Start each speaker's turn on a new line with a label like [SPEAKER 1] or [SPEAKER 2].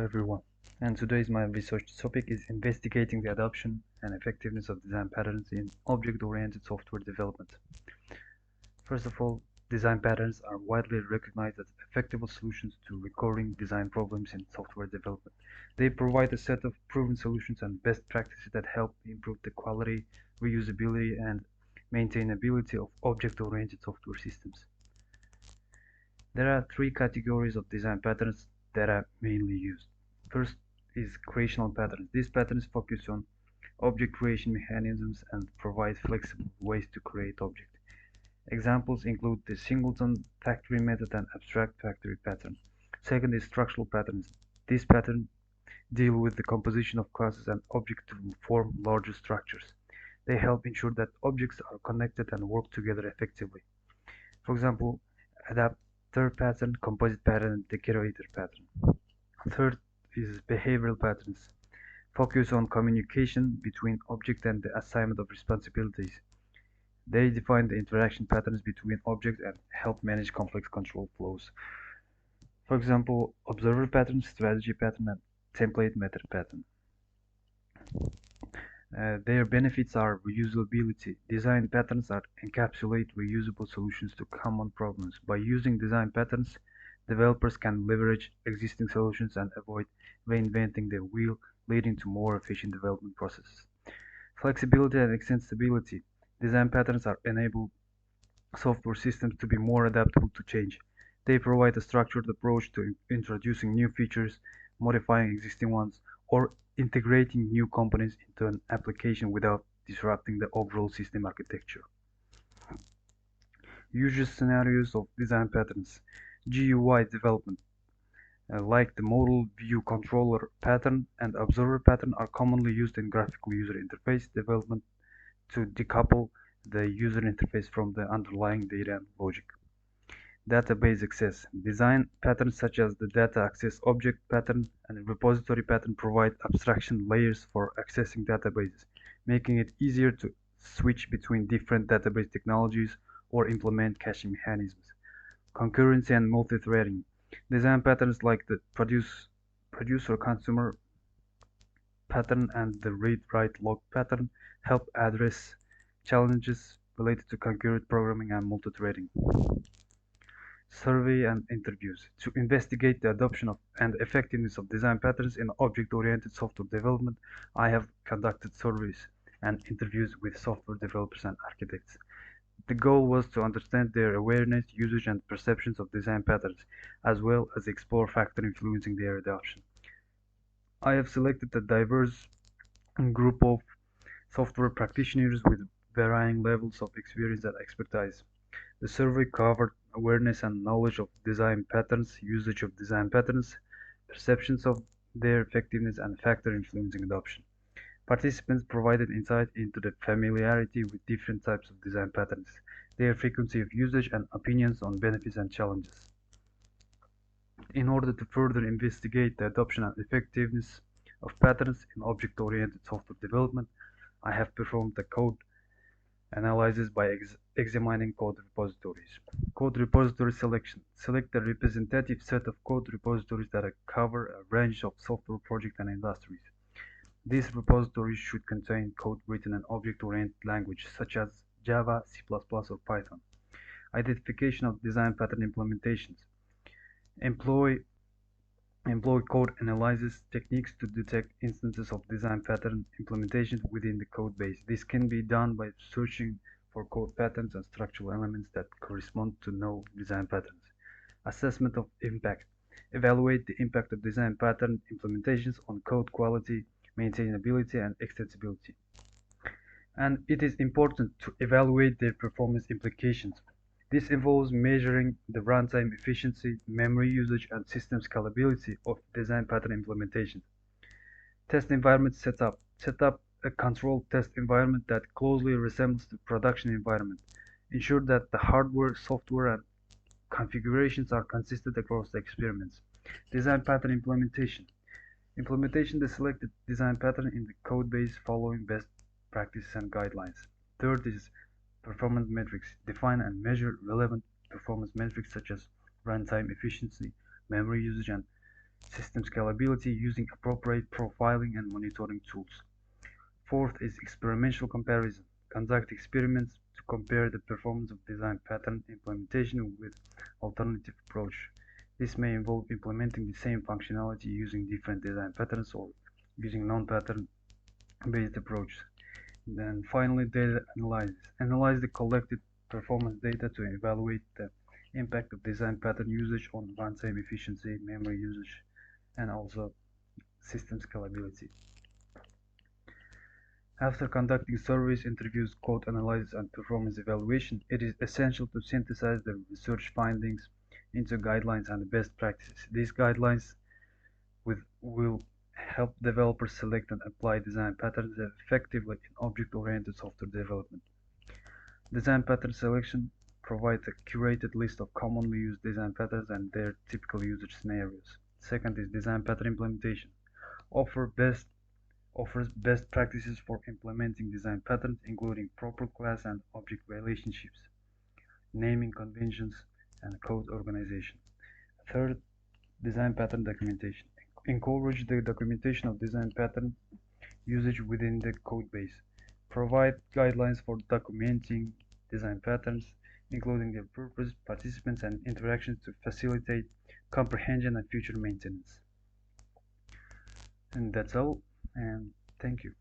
[SPEAKER 1] everyone, and today's my research topic is investigating the adoption and effectiveness of design patterns in object-oriented software development. First of all, design patterns are widely recognized as effective solutions to recurring design problems in software development. They provide a set of proven solutions and best practices that help improve the quality, reusability, and maintainability of object-oriented software systems. There are three categories of design patterns that are mainly used. First is creational patterns. These patterns focus on object creation mechanisms and provide flexible ways to create objects. Examples include the singleton factory method and abstract factory pattern. Second is structural patterns. These patterns deal with the composition of classes and objects to form larger structures. They help ensure that objects are connected and work together effectively. For example, adapter pattern, composite pattern, and decorator pattern. Third is behavioral patterns. Focus on communication between object and the assignment of responsibilities. They define the interaction patterns between objects and help manage complex control flows. For example, observer pattern, strategy pattern, and template method pattern. Their benefits are reusability. Design patterns encapsulate reusable solutions to common problems. By using design patterns, developers can leverage existing solutions and avoid reinventing the wheel, leading to more efficient development processes. Flexibility and extensibility. Design patterns enable software systems to be more adaptable to change. They provide a structured approach to introducing new features, modifying existing ones, or integrating new components into an application without disrupting the overall system architecture. User scenarios of design patterns. GUI development, like the model view controller pattern and observer pattern, are commonly used in graphical user interface development to decouple the user interface from the underlying data and logic. Database access. Design patterns such as the data access object pattern and repository pattern provide abstraction layers for accessing databases, making it easier to switch between different database technologies or implement caching mechanisms. Concurrency and multi-threading. Design patterns like the producer-consumer pattern and the read-write-log pattern help address challenges related to concurrent programming and multi-threading. Survey and interviews. To investigate the adoption of and effectiveness of design patterns in object-oriented software development, I have conducted surveys and interviews with software developers and architects. The goal was to understand their awareness, usage, and perceptions of design patterns, as well as explore factors influencing their adoption. I have selected a diverse group of software practitioners with varying levels of experience and expertise. The survey covered awareness and knowledge of design patterns, usage of design patterns, perceptions of their effectiveness, and factors influencing adoption. Participants provided insight into the familiarity with different types of design patterns, their frequency of usage, and opinions on benefits and challenges. In order to further investigate the adoption and effectiveness of patterns in object-oriented software development, I have performed a code analysis by examining code repositories. Code repository selection. Select a representative set of code repositories that cover a range of software projects and industries. These repositories should contain code written in object-oriented language such as Java, C++, or Python. Identification of design pattern implementations. Employ code analysis techniques to detect instances of design pattern implementations within the code base. This can be done by searching for code patterns and structural elements that correspond to known design patterns. Assessment of impact. Evaluate the impact of design pattern implementations on code quality, maintainability, and extensibility. And it is important to evaluate their performance implications. This involves measuring the runtime efficiency, memory usage, and system scalability of design pattern implementation. Test environment setup. Set up a controlled test environment that closely resembles the production environment. Ensure that the hardware, software, and configurations are consistent across the experiments. Design pattern implementation. Implementation the selected design pattern in the code base following best practices and guidelines. Third is performance metrics. Define and measure relevant performance metrics such as runtime efficiency, memory usage, and System scalability using appropriate profiling and monitoring tools. Fourth is experimental comparison. Conduct experiments to compare the performance of design pattern implementation with alternative approach. This may involve implementing the same functionality using different design patterns or using non-pattern based approach. Then finally, data analysis. Analyze the collected performance data to evaluate the impact of design pattern usage on runtime efficiency, memory usage, and also system scalability. After conducting surveys, interviews, code analysis, and performance evaluation, it is essential to synthesize the research findings into guidelines and best practices. These guidelines will help developers select and apply design patterns effectively in object-oriented software development. Design pattern selection provides a curated list of commonly used design patterns and their typical usage scenarios. Second is design pattern implementation. Offers best practices for implementing design patterns, including proper class and object relationships, naming conventions, and code organization. Third, design pattern documentation. Encourage the documentation of design pattern usage within the code base. Provide guidelines for documenting design patterns, including their purpose, participants, and interactions to facilitate comprehension and future maintenance. And that's all, and thank you.